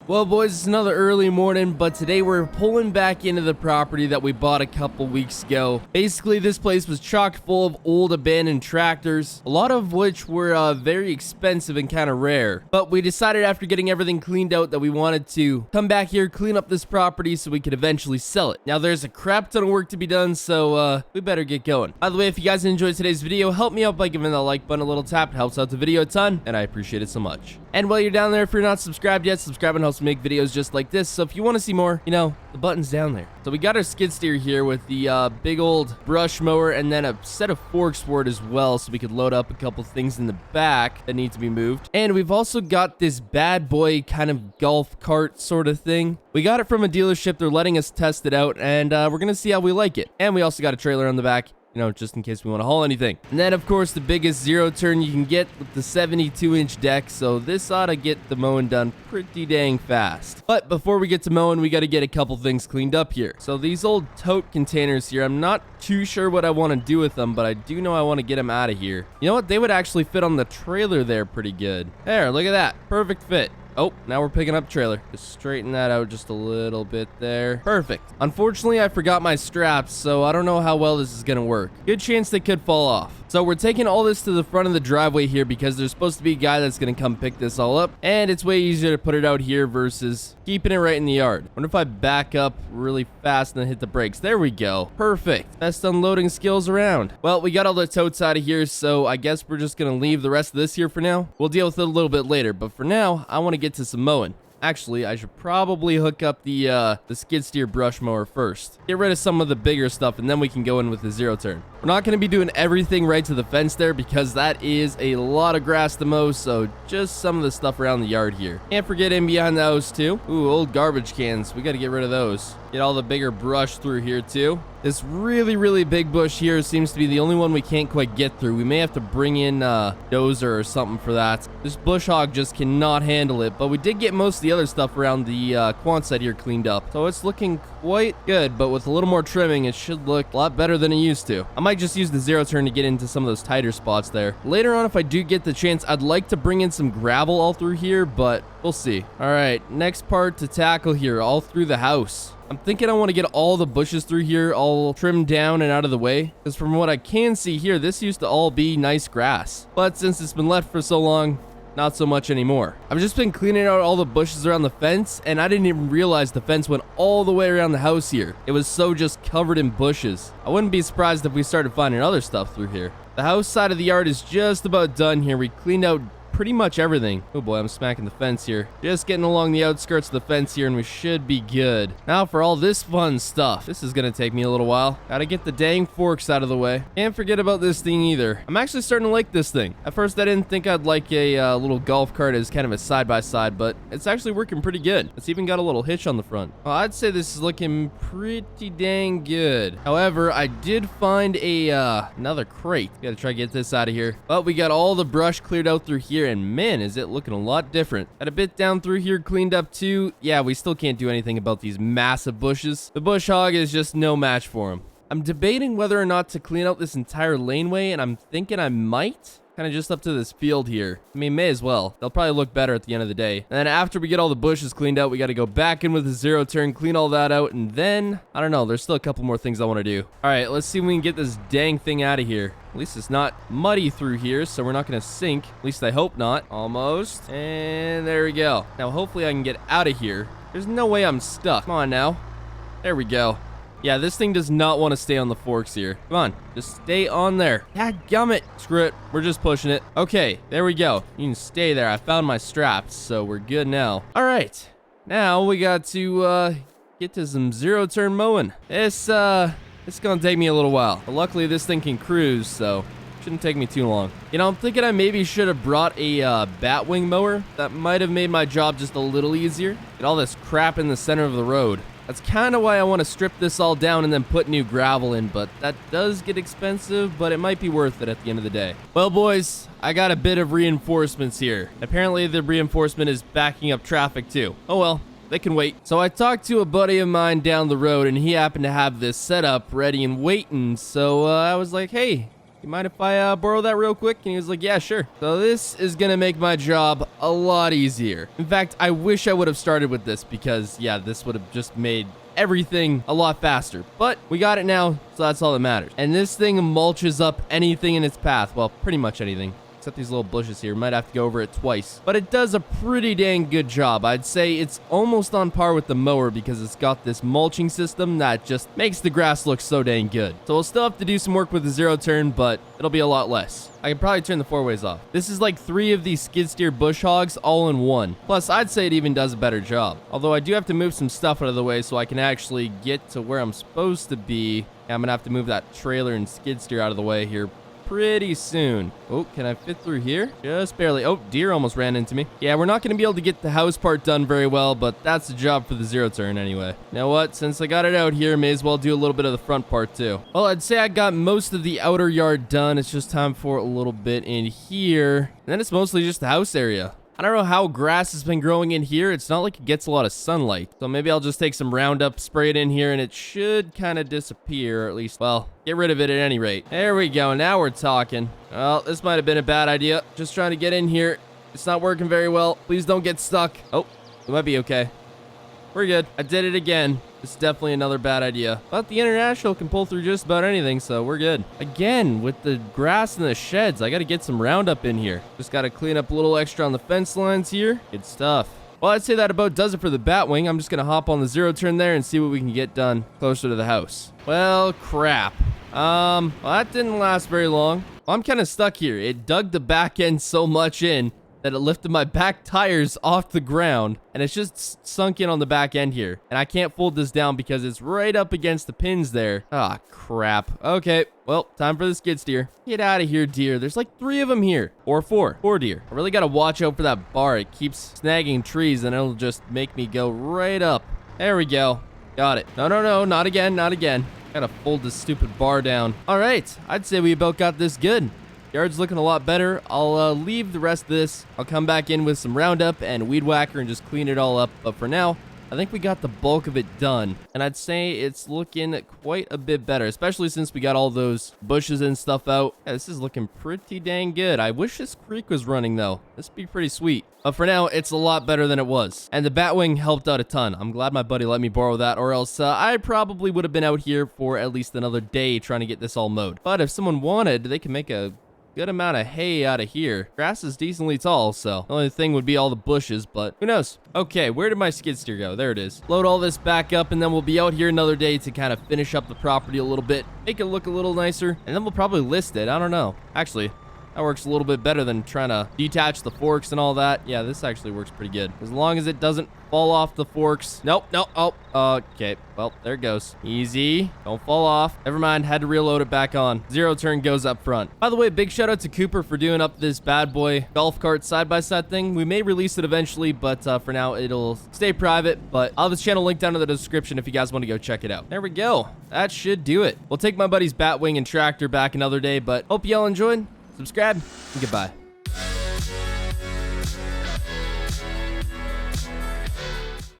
Well, boys, it's another early morning, but today we're pulling back into the property that we bought a couple weeks ago. Basically, this place was chock full of old abandoned tractors, a lot of which were very expensive and kind of rare. But we decided after getting everything cleaned out that we wanted to come back here, clean up this property so we could eventually sell it. Now, there's a crap ton of work to be done, so we better get going. By the way, if you guys enjoyed today's video, help me out by giving that like button a little tap. It helps out the video a ton, and I appreciate it so much. And while you're down there, if you're not subscribed yet, subscribing helps make videos just like this. So if you want to see more, you know, the button's down there. So we got our skid steer here with the big old brush mower and then a set of forks for it as well, so we could load up a couple things in the back that need to be moved. And we've also got this bad boy kind of golf cart sort of thing. We got it from a dealership. They're letting us test it out, and we're gonna see how we like it. And we also got a trailer on the back, you know, just in case we want to haul anything. And then, of course, the biggest zero turn you can get with the 72-inch deck, so this ought to get the mowing done pretty dang fast. But before we get to mowing, we got to get a couple things cleaned up here. So these old tote containers here, I'm not too sure what I want to do with them, but I do know I want to get them out of here. You know what? They would actually fit on the trailer there pretty good. There, look at that. Perfect fit. Oh, now we're picking up trailer. Just straighten that out just a little bit there. Perfect. Unfortunately, I forgot my straps, so I don't know how well this is gonna work. Good chance they could fall off. So we're taking all this to the front of the driveway here because there's supposed to be a guy that's gonna come pick this all up, and it's way easier to put it out here versus keeping it right in the yard. Wonder if I back up really fast and then hit the brakes. There we go. Perfect. Best unloading skills around. Well, we got all the totes out of here, so I guess we're just gonna leave the rest of this here for now. We'll deal with it a little bit later, but for now, I want to get to some mowing. Actually, I should probably hook up the skid steer brush mower first. Get rid of some of the bigger stuff, and then we can go in with the zero turn. We're not going to be doing everything right to the fence there because that is a lot of grass to mow, so just some of the stuff around the yard here. Can't forget in behind the house too. Ooh, old garbage cans. We got to get rid of those. Get all the bigger brush through here too. This really big bush here seems to be the only one we can't quite get through. We may have to bring in a dozer or something for that. This bush hog just cannot handle it, but we did get most of the other stuff around the Quonset here cleaned up. So it's looking quite good, but with a little more trimming, it should look a lot better than it used to. I might just use the zero turn to get into some of those tighter spots there. Later on, if I do get the chance, I'd like to bring in some gravel all through here, but we'll see. All right, next part to tackle here, all through the house. I'm thinking I want to get all the bushes through here all trimmed down and out of the way, because from what I can see here, this used to all be nice grass. But since it's been left for so long, not so much anymore. I've just been cleaning out all the bushes around the fence, and I didn't even realize the fence went all the way around the house here. It was so just covered in bushes. I wouldn't be surprised if we started finding other stuff through here. The house side of the yard is just about done here. We cleaned out pretty much everything. Oh boy, I'm smacking the fence here. Just getting along the outskirts of the fence here, and we should be good. Now for all this fun stuff. This is gonna take me a little while. Gotta get the dang forks out of the way. Can't forget about this thing either. I'm actually starting to like this thing. At first, I didn't think I'd like a little golf cart as kind of a side-by-side, but it's actually working pretty good. It's even got a little hitch on the front. Well, I'd say this is looking pretty dang good. However, I did find a another crate. Gotta try to get this out of here. But we got all the brush cleared out through here, and man, is it looking a lot different. Got a bit down through here cleaned up too. Yeah, we still can't do anything about these massive bushes. The bush hog is just no match for him. I'm debating whether or not to clean out this entire laneway, and I'm thinking I might. Kind of just up to this field here. I mean, may as well. They'll probably look better at the end of the day. And then after we get all the bushes cleaned out, we got to go back in with the zero turn, clean all that out, and then, I don't know, there's still a couple more things I want to do. All right, let's see if we can get this dang thing out of here. At least it's not muddy through here, so we're not going to sink. At least I hope not. Almost. And there we go. Now, hopefully I can get out of here. There's no way I'm stuck. Come on now. There we go. Yeah, this thing does not want to stay on the forks here. Come on, just stay on there. Dadgummit. Screw it. We're just pushing it. Okay, there we go. You can stay there. I found my straps, so we're good now. All right. Now we got to get to some zero turn mowing. It's gonna take me a little while, but luckily this thing can cruise, so shouldn't take me too long. You know, I'm thinking I maybe should have brought a batwing mower. That might have made my job just a little easier. Get all this crap in the center of the road. That's kind of why I want to strip this all down and then put new gravel in, but that does get expensive, but it might be worth it at the end of the day. Well, boys, I got a bit of reinforcements here. Apparently, the reinforcement is backing up traffic too. Oh well, they can wait. So I talked to a buddy of mine down the road, and he happened to have this setup ready and waiting, so I was like, hey, you mind if I borrow that real quick? And he was like, yeah, sure. So this is gonna make my job a lot easier. In fact, I wish I would have started with this because, yeah, this would have just made everything a lot faster. But we got it now, so that's all that matters. And this thing mulches up anything in its path. Well, pretty much anything. Except these little bushes here. Might have to go over it twice. But it does a pretty dang good job. I'd say it's almost on par with the mower because it's got this mulching system that just makes the grass look so dang good. So we'll still have to do some work with the zero turn, but it'll be a lot less. I can probably turn the four ways off. This is like 3 of these skid steer bush hogs all in one. Plus, I'd say it even does a better job. Although I do have to move some stuff out of the way so I can actually get to where I'm supposed to be. I'm gonna have to move that trailer and skid steer out of the way here pretty soon. Oh, can I fit through here? Just barely. Oh, deer almost ran into me. Yeah, we're not going to be able to get the house part done very well, but that's the job for the zero turn anyway. You know what? Since I got it out here, may as well do a little bit of the front part too. Well, I'd say I got most of the outer yard done. It's just time for a little bit in here. And then it's mostly just the house area. I don't know how grass has been growing in here. It's not like it gets a lot of sunlight. So maybe I'll just take some Roundup, spray it in here, and it should kind of disappear, or at least, well, get rid of it at any rate. There we go. Now we're talking. Well, this might have been a bad idea. Just trying to get in here. It's not working very well. Please don't get stuck. Oh, it might be okay. We're good. I did it again. It's definitely another bad idea. But the International can pull through just about anything, so we're good. Again, with the grass and the sheds, I got to get some Roundup in here. Just got to clean up a little extra on the fence lines here. Good stuff. Well, I'd say that about does it for the Batwing. I'm just going to hop on the zero turn there and see what we can get done closer to the house. Well, crap. Well, that didn't last very long. Well, I'm kind of stuck here. It dug the back end so much in that it lifted my back tires off the ground, and it's just sunk in on the back end here. And I can't fold this down because it's right up against the pins there. Ah, crap. Okay, well, time for the skid steer. Get out of here, deer. There's like 3 of them here. Or 4 deer. I really gotta watch out for that bar. It keeps snagging trees, and it'll just make me go right up. There we go. Got it. No, not again, not again. Gotta fold this stupid bar down. All right, I'd say we about got this good. Yard's looking a lot better. I'll leave the rest of this. I'll come back in with some Roundup and Weed Whacker and just clean it all up. But for now, I think we got the bulk of it done. And I'd say it's looking quite a bit better, especially since we got all those bushes and stuff out. Yeah, this is looking pretty dang good. I wish this creek was running, though. This would be pretty sweet. But for now, it's a lot better than it was. And the Batwing helped out a ton. I'm glad my buddy let me borrow that, or else I probably would have been out here for at least another day trying to get this all mowed. But if someone wanted, they can make a good amount of hay out of here. Grass is decently tall, so the only thing would be all the bushes, but who knows? Okay, where did my skid steer go? There it is. Load all this back up, and then we'll be out here another day to kind of finish up the property a little bit, make it look a little nicer, and then we'll probably list it. I don't know. Actually, that works a little bit better than trying to detach the forks and all that. Yeah, this actually works pretty good. As long as it doesn't fall off the forks. Nope. Oh, okay. Well, there it goes. Easy. Don't fall off. Never mind. Had to reload it back on. Zero turn goes up front. By the way, big shout out to Cooper for doing up this bad boy golf cart side-by-side thing. We may release it eventually, but for now, it'll stay private. But I'll have his channel linked down in the description if you guys want to go check it out. There we go. That should do it. We'll take my buddy's Batwing and tractor back another day, but hope y'all enjoyed. Subscribe, and goodbye.